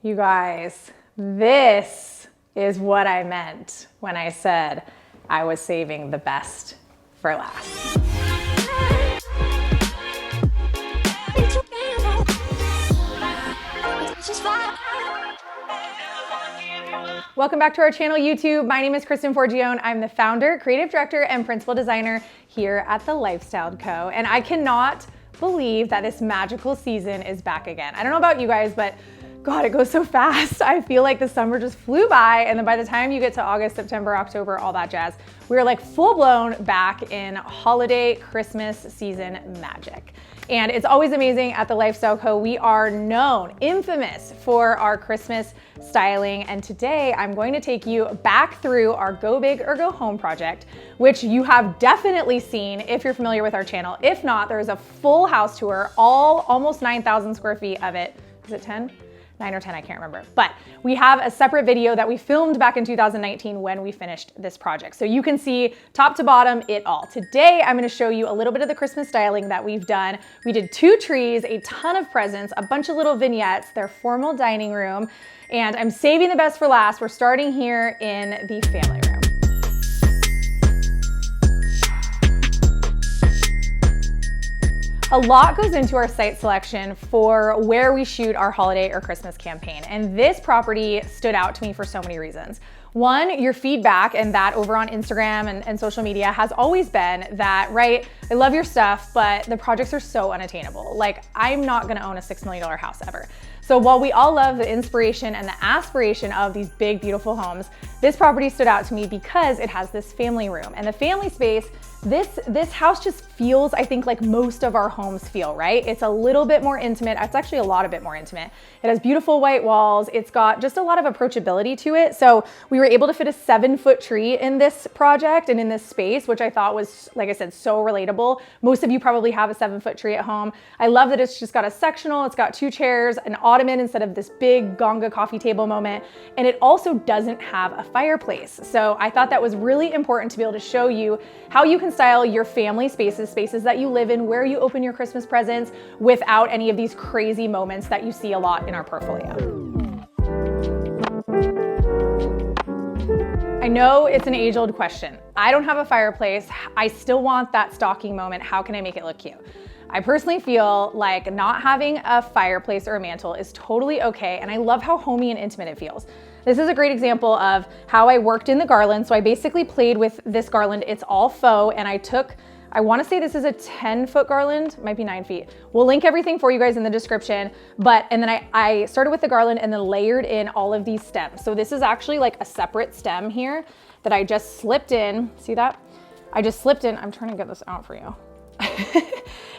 You guys, this is what I meant when I said I was saving the best for last. Welcome back to our channel, YouTube. My name is Kristen Forgione. I'm the founder, creative director, and principal designer here at THELIFESTYLEDCO. And I cannot believe that this magical season is back again. I don't know about you guys, but God, it goes so fast. I feel like the summer just flew by, and then by the time you get to August, September, October, all that jazz, we're like full blown back in holiday Christmas season magic. And it's always amazing at THELIFESTYLEDCO. We are known, infamous for our Christmas styling. And today I'm going to take you back through our Go Big or Go Home project, which you have definitely seen if you're familiar with our channel. If not, there's a full house tour, almost 9,000 square feet of it. Is it 10? 9 or 10, I can't remember. But we have a separate video that we filmed back in 2019 when we finished this project. So you can see top to bottom it all. Today, I'm gonna show you a little bit of the Christmas styling that we've done. We did 2 trees, a ton of presents, a bunch of little vignettes, their formal dining room, and I'm saving the best for last. We're starting here in the family room. A lot goes into our site selection for where we shoot our holiday or Christmas campaign. And this property stood out to me for so many reasons. One, your feedback, and that over on Instagram and social media has always been that, right, I love your stuff, but the projects are so unattainable. Like, I'm not gonna own a $6 million house ever. So while we all love the inspiration and the aspiration of these big, beautiful homes, this property stood out to me because it has this family room. And the family space, this house just feels, I think, like most of our homes feel, right? It's a little bit more intimate. It's actually a lot bit more intimate. It has beautiful white walls. It's got just a lot of approachability to it. So we were able to fit a 7-foot tree in this project and in this space, which I thought was, like I said, so relatable. Most of you probably have a 7-foot tree at home. I love that it's just got a sectional. It's got 2 chairs, an ottoman instead of this big Gonga coffee table moment. And it also doesn't have a fireplace. So I thought that was really important to be able to show you how you can style your family spaces that you live in, where you open your Christmas presents without any of these crazy moments that you see a lot in our portfolio. I know it's an age-old question. I don't have a fireplace. I still want that stocking moment. How can I make it look cute? I personally feel like not having a fireplace or a mantle is totally okay, and I love how homey and intimate it feels. This is a great example of how I worked in the Garland. So I basically played with this Garland. It's all faux, and I wanna say this is a 10-foot Garland, might be 9 feet. We'll link everything for you guys in the description, and then I started with the Garland and then layered in all of these stems. So this is actually like a separate stem here that I just slipped in. See that? I just slipped in, I'm trying to get this out for you.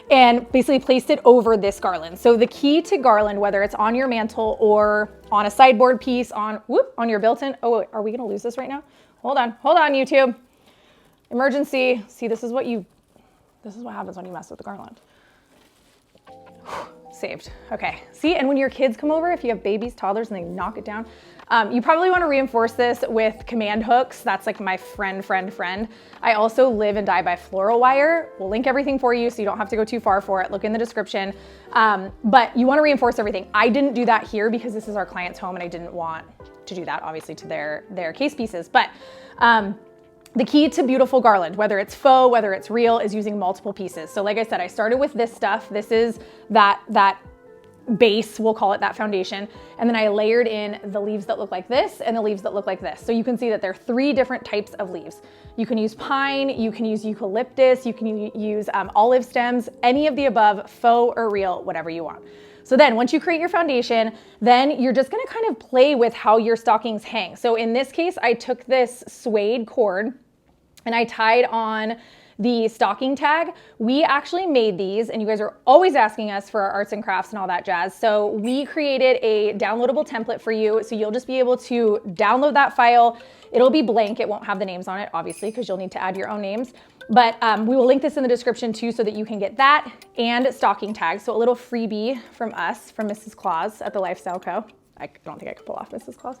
And basically placed it over this Garland. So the key to Garland, whether it's on your mantle or on a sideboard piece, on your built-in, oh, are we gonna lose this right now? Hold on, YouTube. Emergency. See, this is what happens when you mess with the Garland. Saved. Okay. See, and when your kids come over, if you have babies, toddlers, and they knock it down, you probably want to reinforce this with command hooks. That's like my friend. I also live and die by floral wire. We'll link everything for you so you don't have to go too far for it. Look in the description. But you want to reinforce everything. I didn't do that here because this is our client's home and I didn't want to do that, obviously, to their case pieces. But the key to beautiful Garland, whether it's faux, whether it's real, is using multiple pieces. So like I said, I started with this stuff. This is that base, we'll call it that foundation. And then I layered in the leaves that look like this and the leaves that look like this. So you can see that there are 3 different types of leaves. You can use pine, you can use eucalyptus, you can use olive stems, any of the above, faux or real, whatever you want. So then once you create your foundation, then you're just gonna kind of play with how your stockings hang. So in this case, I took this suede cord and I tied on the stocking tag. We actually made these, and you guys are always asking us for our arts and crafts and all that jazz. So we created a downloadable template for you. So you'll just be able to download that file. It'll be blank. It won't have the names on it, obviously, because you'll need to add your own names. But we will link this in the description too, so that you can get that and stocking tags. So a little freebie from us, from Mrs. Claus at THELIFESTYLEDCO. I don't think I could pull off Mrs. Claus.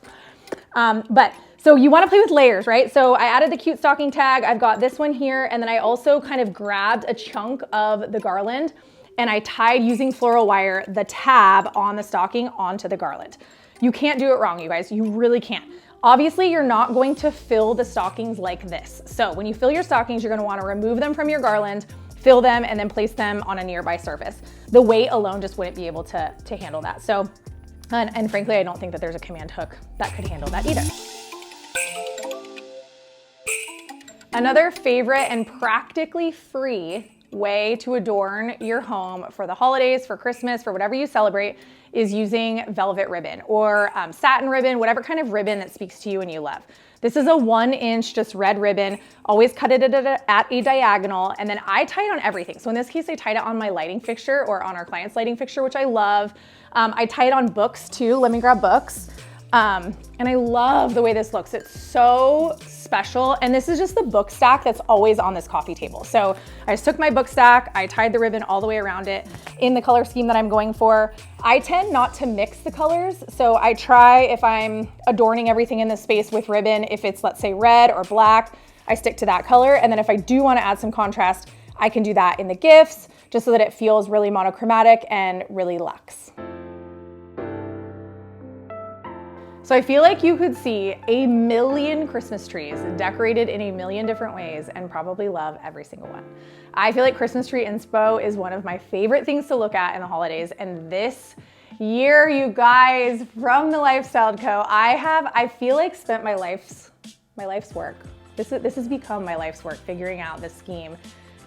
But so you want to play with layers, right? So I added the cute stocking tag. I've got this one here. And then I also kind of grabbed a chunk of the Garland and I tied, using floral wire, the tab on the stocking onto the Garland. You can't do it wrong, you guys. You really can't. Obviously, you're not going to fill the stockings like this. So when you fill your stockings, you're gonna wanna remove them from your garland, fill them, and then place them on a nearby surface. The weight alone just wouldn't be able to handle that. So, and frankly, I don't think that there's a command hook that could handle that either. Another favorite and practically free way to adorn your home for the holidays, for Christmas, for whatever you celebrate, is using velvet ribbon or satin ribbon, whatever kind of ribbon that speaks to you and you love. This is a 1-inch just red ribbon. Always cut it at a diagonal, and then I tie it on everything. So in this case, I tied it on my lighting fixture or on our client's lighting fixture, which I love. I tie it on books too. Let me grab books. And I love the way this looks. It's so special. And this is just the book stack that's always on this coffee table. So I just took my book stack, I tied the ribbon all the way around it in the color scheme that I'm going for. I tend not to mix the colors. So I try, if I'm adorning everything in this space with ribbon, if it's, let's say, red or black, I stick to that color. And then if I do want to add some contrast, I can do that in the gifts, just so that it feels really monochromatic and really luxe. So I feel like you could see a million Christmas trees decorated in a million different ways and probably love every single one. I feel like Christmas tree inspo is one of my favorite things to look at in the holidays. And this year, you guys, from the Lifestyle Co, I feel like spent my life's work. This has become my life's work, figuring out this scheme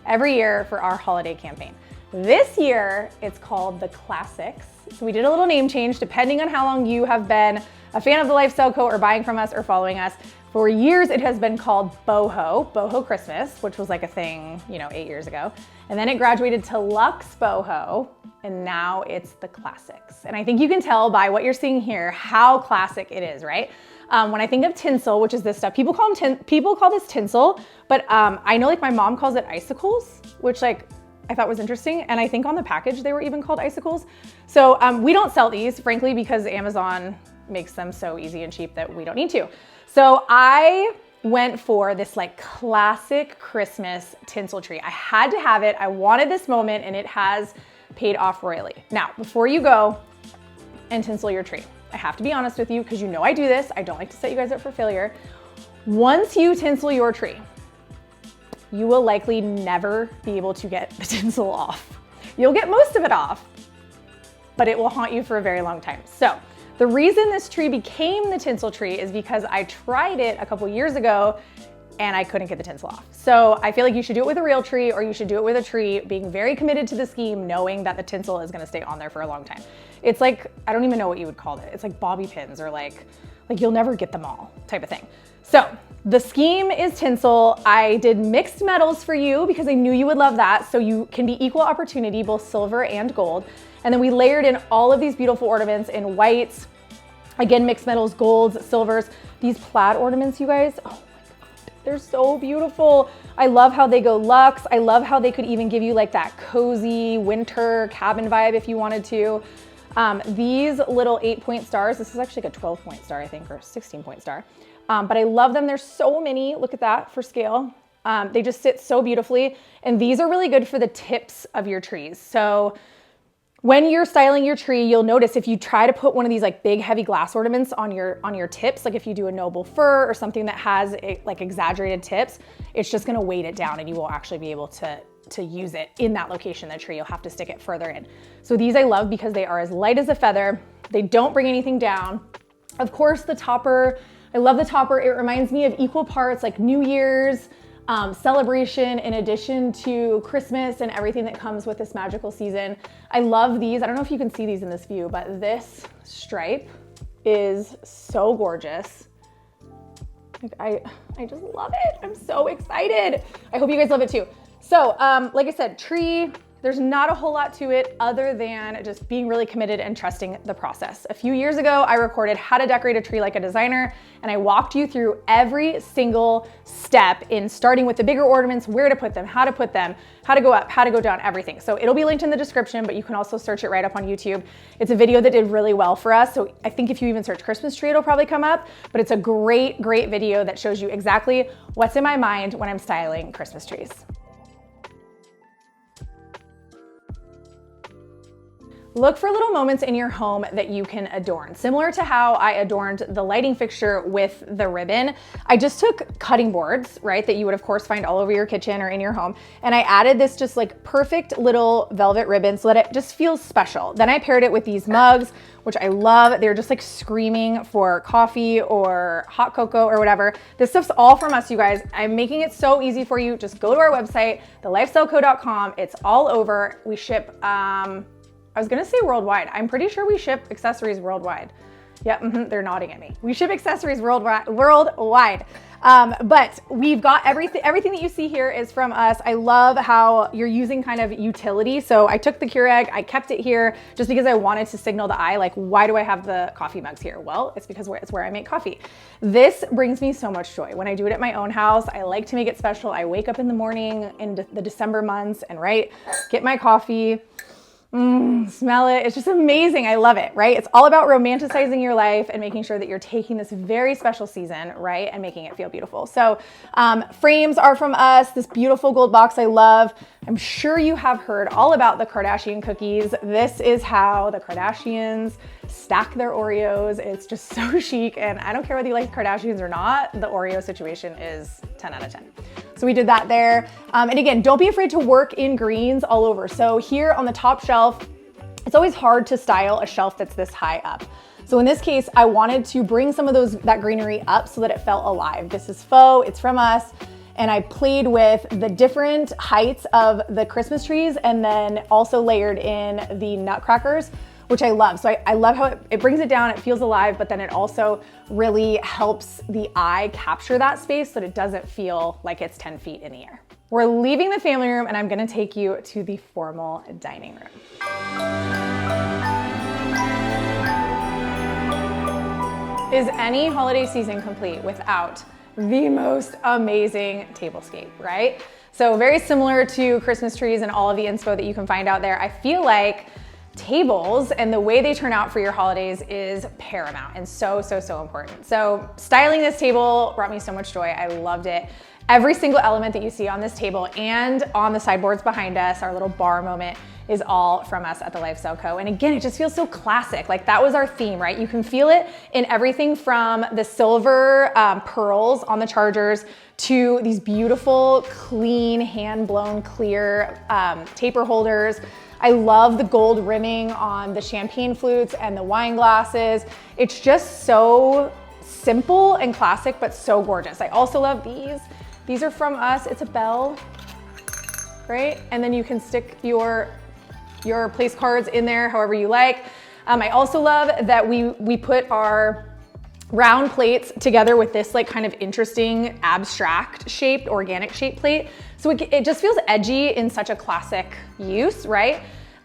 every year for our holiday campaign. This year, it's called the Classics. So we did a little name change depending on how long you have been a fan of the Lifestyle Co or buying from us or following us. For years, it has been called Boho Christmas, which was like a thing, 8 years ago. And then it graduated to Luxe Boho, and now it's the Classics. And I think you can tell by what you're seeing here how classic it is, right? When I think of tinsel, which is this stuff, people call this tinsel, but I know like my mom calls it icicles, which I thought was interesting. And I think on the package, they were even called icicles. So we don't sell these, frankly, because Amazon makes them so easy and cheap that we don't need to. So I went for this like classic Christmas tinsel tree. I had to have it. I wanted this moment, and it has paid off royally. Now, before you go and tinsel your tree, I have to be honest with you, because I do this. I don't like to set you guys up for failure. Once you tinsel your tree, you will likely never be able to get the tinsel off. You'll get most of it off, but it will haunt you for a very long time. So the reason this tree became the tinsel tree is because I tried it a couple years ago and I couldn't get the tinsel off. So I feel like you should do it with a real tree, or you should do it with a tree, being very committed to the scheme, knowing that the tinsel is gonna stay on there for a long time. It's like, I don't even know what you would call it. It's like bobby pins, or like you'll never get them all type of thing. So the scheme is tinsel. I did mixed metals for you because I knew you would love that. So you can be equal opportunity, both silver and gold. And then we layered in all of these beautiful ornaments in whites, again, mixed metals, golds, silvers. These plaid ornaments, you guys, oh my God, they're so beautiful. I love how they go luxe. I love how they could even give you like that cozy winter cabin vibe if you wanted to. These little 8-point stars, this is actually like a 12-point star, I think, or 16-point star. But I love them. There's so many, look at that for scale. They just sit so beautifully. And these are really good for the tips of your trees. So when you're styling your tree, you'll notice if you try to put one of these like big heavy glass ornaments on your tips, like if you do a noble fir or something that has like exaggerated tips, it's just gonna weight it down and you won't actually be able to use it in that location in the tree. You'll have to stick it further in. So these I love because they are as light as a feather. They don't bring anything down. Of course, the topper, I love the topper. It reminds me of equal parts like New Year's celebration, in addition to Christmas and everything that comes with this magical season. I love these. I don't know if you can see these in this view, but this stripe is so gorgeous. I just love it. I'm so excited. I hope you guys love it too. So like I said, tree, there's not a whole lot to it other than just being really committed and trusting the process. A few years ago, I recorded how to decorate a tree like a designer, and I walked you through every single step in starting with the bigger ornaments, where to put them, how to go up, how to go down, everything. So it'll be linked in the description, but you can also search it right up on YouTube. It's a video that did really well for us. So I think if you even search Christmas tree, it'll probably come up, but it's a great, great video that shows you exactly what's in my mind when I'm styling Christmas trees. Look for little moments in your home that you can adorn. Similar to how I adorned the lighting fixture with the ribbon, I just took cutting boards, right, that you would of course find all over your kitchen or in your home, and I added this just like perfect little velvet ribbon so that it just feels special. Then I paired it with these mugs, which I love. They're just like screaming for coffee or hot cocoa or whatever. This stuff's all from us, you guys. I'm making it so easy for you. Just go to our website, thelifestyleco.com. It's all over. We ship, I was gonna say worldwide. I'm pretty sure we ship accessories worldwide. Yeah, they're nodding at me. We ship accessories worldwide. But we've got everything that you see here is from us. I love how you're using kind of utility. So I took the Keurig, I kept it here just because I wanted to signal the eye, like, why do I have the coffee mugs here? Well, it's because it's where I make coffee. This brings me so much joy. When I do it at my own house, I like to make it special. I wake up in the morning in the December months and get my coffee, smell it. It's just amazing. I love it, right? It's all about romanticizing your life and making sure that you're taking this very special season, right, and making it feel beautiful. So frames are from us, this beautiful gold box I love. I'm sure you have heard all about the Kardashian cookies. This is how the Kardashians stack their Oreos. It's just so chic, and I don't care whether you like Kardashians or not, the Oreo situation is 10 out of 10. So we did that there. And again, don't be afraid to work in greens all over. So here on the top shelf, it's always hard to style a shelf that's this high up. So in this case, I wanted to bring some of that greenery up so that it felt alive. This is faux, it's from us. And I played with the different heights of the Christmas trees and then also layered in the nutcrackers, which I love. So I love how it brings it down, it feels alive, but then it also really helps the eye capture that space so that it doesn't feel like it's 10 feet in the air. We're leaving the family room and I'm gonna take you to the formal dining room. Is any holiday season complete without the most amazing tablescape, right? So very similar to Christmas trees and all of the inspo that you can find out there. I feel like tables and the way they turn out for your holidays is paramount and so important. So styling this table brought me so much joy. I loved it. Every single element that you see on this table and on the sideboards behind us, our little bar moment, is all from us at the Lifestyle Co. And again, it just feels so classic. Like that was our theme, right? You can feel it in everything from the silver pearls on the chargers to these beautiful, clean, hand-blown clear taper holders. I love the gold rimming on the champagne flutes and the wine glasses. It's just so simple and classic, but so gorgeous. I also love these. These are from us. It's a bell, right? And then you can stick your place cards in there however you like. I also love that we put our round plates together with this like kind of interesting abstract shaped, organic shaped plate. So it just feels edgy in such a classic use, right?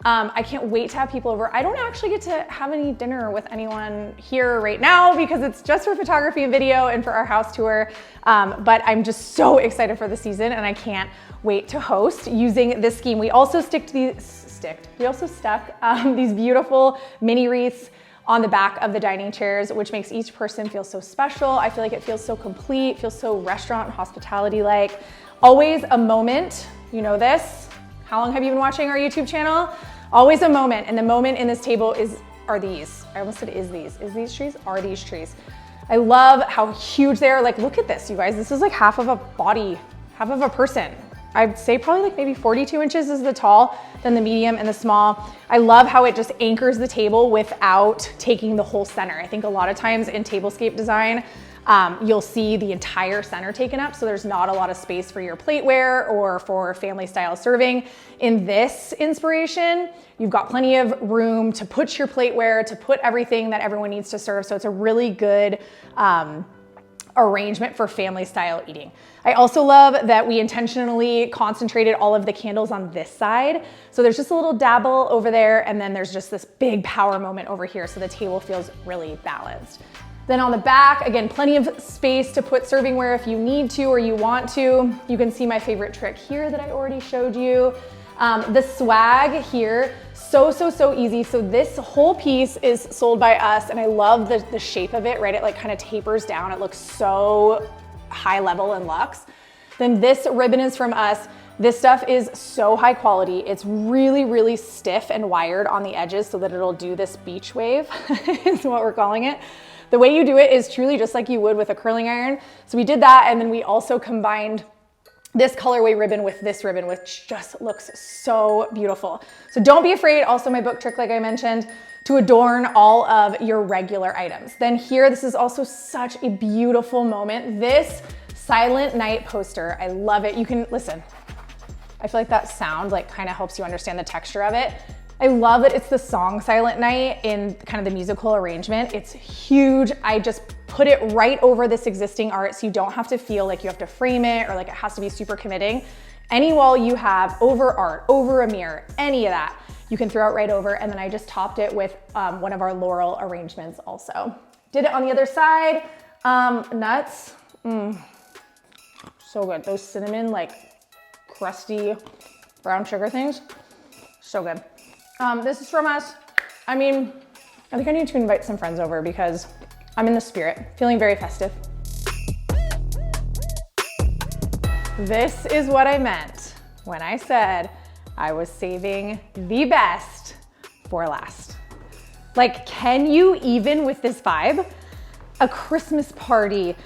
I can't wait to have people over. I don't actually get to have any dinner with anyone here right now because it's just for photography and video and for our house tour. But I'm just so excited for the season and I can't wait to host using this scheme. We also stuck these beautiful mini wreaths on the back of the dining chairs, which makes each person feel so special. I feel like it feels so complete, feels so restaurant and hospitality-like. Always a moment, you know this. How long have you been watching our YouTube channel? Always a moment, and the moment in this table are these. I almost said is these trees? Are these trees? I love how huge they are. Like, look at this, you guys. This is like half of a body, half of a person. I'd say probably like maybe 42 inches is the tall, then the medium and the small. I love how it just anchors the table without taking the whole center. I think a lot of times in tablescape design, you'll see the entire center taken up, so there's not a lot of space for your plateware or for family style serving. In this inspiration, you've got plenty of room to put your plateware, to put everything that everyone needs to serve, so it's a really good arrangement for family style eating. I also love that we intentionally concentrated all of the candles on this side. So there's just a little dabble over there, and then there's just this big power moment over here, so the table feels really balanced. Then on the back, again, plenty of space to put servingware if you need to or you want to. You can see my favorite trick here that I already showed you. The swag here, so easy. So this whole piece is sold by us, and I love the shape of it, right? It like kind of tapers down. It looks so high level and luxe. Then this ribbon is from us. This stuff is so high quality. It's really, really stiff and wired on the edges so that it'll do this beach wave is what we're calling it. The way you do it is truly just like you would with a curling iron. So we did that, and then we also combined this colorway ribbon with this ribbon, which just looks so beautiful. So don't be afraid, also my book trick, like I mentioned, to adorn all of your regular items. Then here, this is also such a beautiful moment. This Silent Night poster, I love it. You can, listen, I feel like that sound like kind of helps you understand the texture of it. I love that it's the song Silent Night in kind of the musical arrangement. It's huge. I just put it right over this existing art so you don't have to feel like you have to frame it or like it has to be super committing. Any wall you have over art, over a mirror, any of that, you can throw it right over. And then I just topped it with one of our Laurel arrangements also. Did it on the other side. Nuts, so good. Those cinnamon, like crusty brown sugar things, so good. This is from us. I mean, I think I need to invite some friends over because I'm in the spirit, feeling very festive. This is what I meant when I said I was saving the best for last. Like, can you even with this vibe? A Christmas party,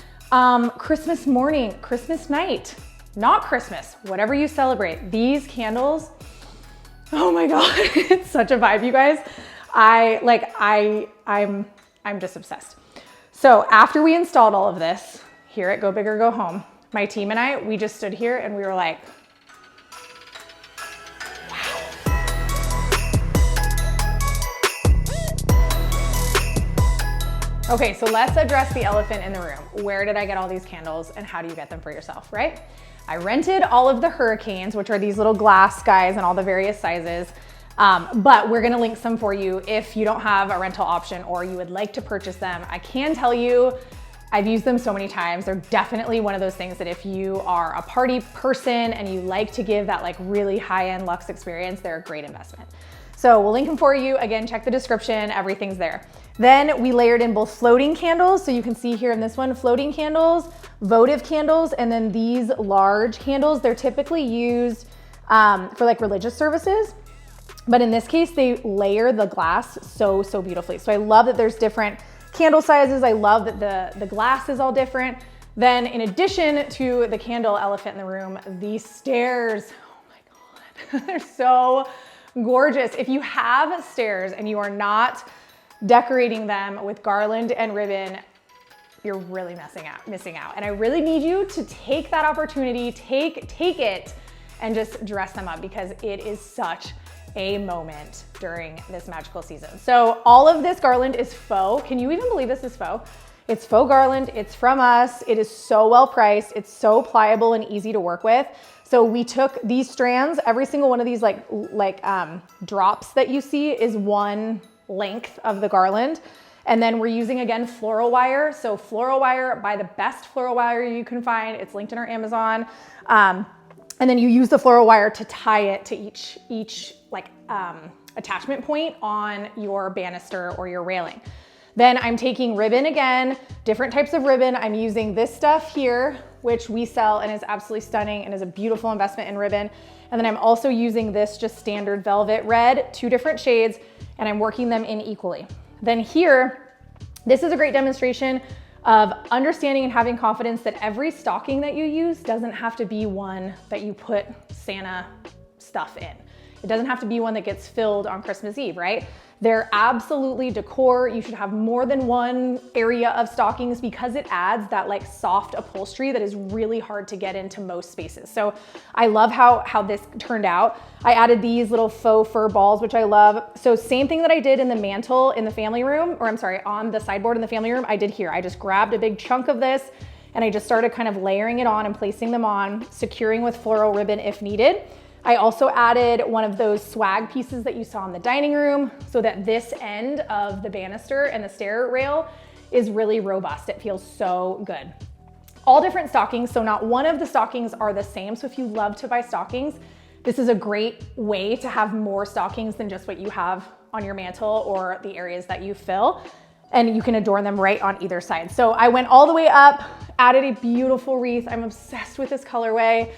Christmas morning, Christmas night, not Christmas, whatever you celebrate. These candles, oh my God, it's such a vibe, you guys. I'm just obsessed. So after we installed all of this here at Go Big or Go Home, my team and I, we just stood here and we were like, wow. Okay, so let's address the elephant in the room. Where did I get all these candles and how do you get them for yourself, right? I rented all of the Hurricanes, which are these little glass guys in all the various sizes. But we're gonna link some for you if you don't have a rental option or you would like to purchase them. I can tell you, I've used them so many times. They're definitely one of those things that if you are a party person and you like to give that like really high-end luxe experience, they're a great investment. So we'll link them for you. Again, check the description, everything's there. Then we layered in both floating candles. So you can see here in this one, floating candles, votive candles, and then these large candles. They're typically used for like religious services. But in this case, they layer the glass so beautifully. So I love that there's different candle sizes. I love that the glass is all different. Then in addition to the candle elephant in the room, these stairs, oh my God, they're so gorgeous. If you have stairs and you are not decorating them with garland and ribbon, you're really missing out. And I really need you to take that opportunity, take it and just dress them up because it is such a moment during this magical season. So all of this garland is faux. Can you even believe this is faux? It's faux garland, it's from us. It is so well priced. It's so pliable and easy to work with. So we took these strands, every single one of these like drops that you see is one length of the garland. And then we're using, again, floral wire. So floral wire, buy the best floral wire you can find. It's linked in our Amazon. And then you use the floral wire to tie it to each attachment point on your banister or your railing. Then I'm taking ribbon again, different types of ribbon. I'm using this stuff here, which we sell and is absolutely stunning and is a beautiful investment in ribbon. And then I'm also using this just standard velvet red, 2 different shades, and I'm working them in equally. Then here, this is a great demonstration of understanding and having confidence that every stocking that you use doesn't have to be one that you put Santa stuff in. It doesn't have to be one that gets filled on Christmas Eve, right? They're absolutely decor. You should have more than one area of stockings because it adds that like soft upholstery that is really hard to get into most spaces. So I love how this turned out. I added these little faux fur balls, which I love. So same thing that I did in the mantle in the family room, or I'm sorry, on the sideboard in the family room, I did here. I just grabbed a big chunk of this and I just started kind of layering it on and placing them on, securing with floral ribbon if needed. I also added one of those swag pieces that you saw in the dining room so that this end of the banister and the stair rail is really robust. It feels so good. All different stockings, so not one of the stockings are the same. So if you love to buy stockings, this is a great way to have more stockings than just what you have on your mantle or the areas that you fill. And you can adorn them right on either side. So I went all the way up, added a beautiful wreath. I'm obsessed with this colorway.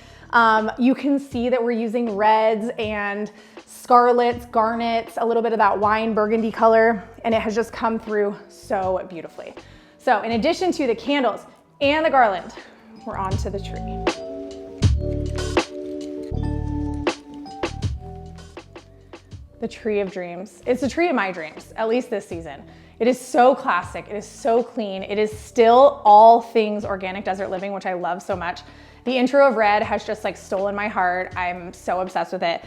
You can see that we're using reds and scarlets, garnets, a little bit of that wine burgundy color, and it has just come through so beautifully. So in addition to the candles and the garland, we're on to the tree. The tree of dreams. It's the tree of my dreams, at least this season. It is so classic, it is so clean. It is still all things organic desert living, which I love so much. The intro of red has just like stolen my heart. I'm so obsessed with it.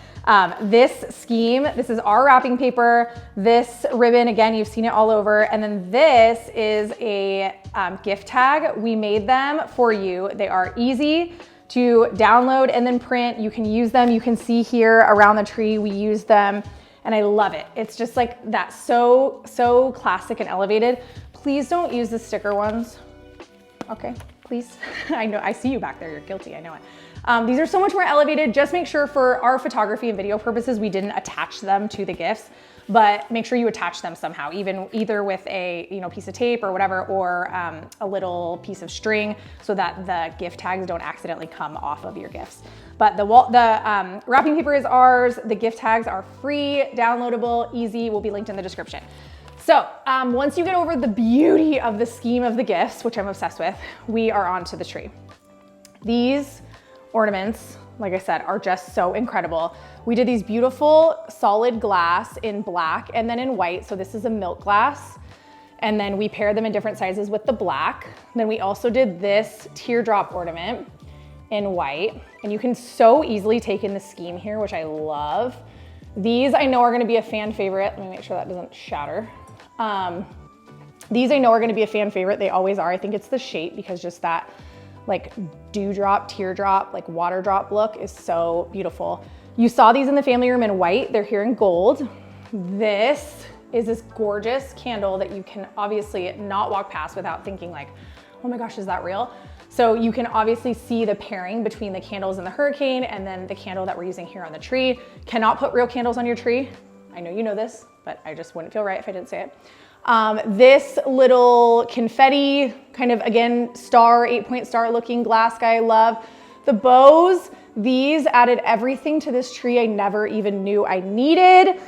This scheme, this is our wrapping paper. This ribbon, again, you've seen it all over. And then this is a gift tag. We made them for you. They are easy to download and then print. You can use them. You can see here around the tree, we use them. And I love it. It's just like that, so classic and elevated. Please don't use the sticker ones. Okay, please. I know, I see you back there, you're guilty, I know it. These are so much more elevated. Just make sure for our photography and video purposes, we didn't attach them to the gifts, but make sure you attach them somehow, either with a piece of tape or whatever, or a little piece of string so that the gift tags don't accidentally come off of your gifts. But the wrapping paper is ours. The gift tags are free, downloadable, easy, will be linked in the description. So once you get over the beauty of the scheme of the gifts, which I'm obsessed with, we are on to the tree. These ornaments, like I said, are just so incredible. We did these beautiful solid glass in black and then in white. So this is a milk glass. And then we paired them in different sizes with the black. Then we also did this teardrop ornament in white. And you can so easily take in the scheme here, which I love. These I know are gonna be a fan favorite. Let me make sure that doesn't shatter. These I know are gonna be a fan favorite. They always are. I think it's the shape because just that like dewdrop, teardrop, like water drop look is so beautiful. You saw these in the family room in white. They're here in gold. This is this gorgeous candle that you can obviously not walk past without thinking like, oh my gosh, is that real? So you can obviously see the pairing between the candles in the hurricane and then the candle that we're using here on the tree. Cannot put real candles on your tree. I know you know this, but I just wouldn't feel right if I didn't say it. This little confetti, kind of again, star, 8-point star looking glass guy I love. The bows, these added everything to this tree I never even knew I needed.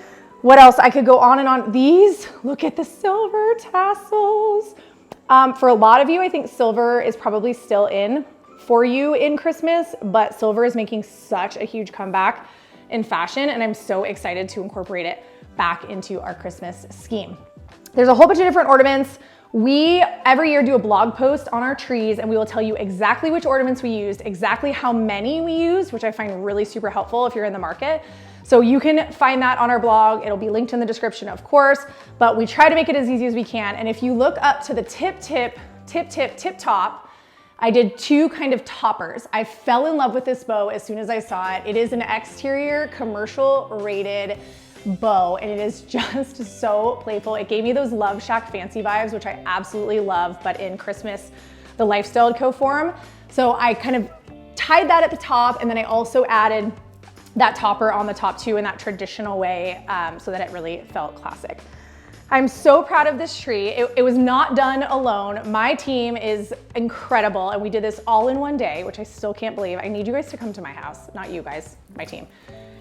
What else? I could go on and on. These, look at the silver tassels. For a lot of you, I think silver is probably still in for you in Christmas, but silver is making such a huge comeback in fashion, and I'm so excited to incorporate it back into our Christmas scheme. There's a whole bunch of different ornaments. We every year do a blog post on our trees, and we will tell you exactly which ornaments we used, exactly how many we used, which I find really super helpful if you're in the market. So you can find that on our blog. It'll be linked in the description, of course, but we try to make it as easy as we can. And if you look up to the tip top, I did two kind of toppers. I fell in love with this bow as soon as I saw it. It is an exterior commercial rated bow, and it is just so playful. It gave me those Love Shack fancy vibes, which I absolutely love, but in Christmas, the Lifestyle.co form. So I kind of tied that at the top, and then I also added that topper on the top too in that traditional way so that it really felt classic. I'm so proud of this tree. It was not done alone. My team is incredible, and we did this all in one day, which I still can't believe. I need you guys to come to my house, not you guys, my team,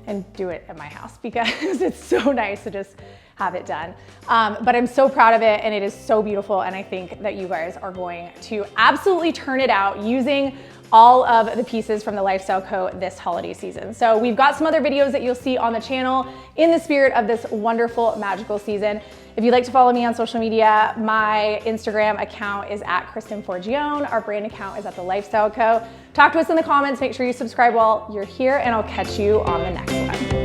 and do it at my house because it's so nice to just have it done. But I'm so proud of it, and it is so beautiful, and I think that you guys are going to absolutely turn it out using all of the pieces from the Lifestyle.co this holiday season. So we've got some other videos that you'll see on the channel in the spirit of this wonderful, magical season. If you'd like to follow me on social media, my Instagram account is at Kristen Forgione. Our brand account is at the Lifestyle.co. Talk to us in the comments. Make sure you subscribe while you're here, and I'll catch you on the next one.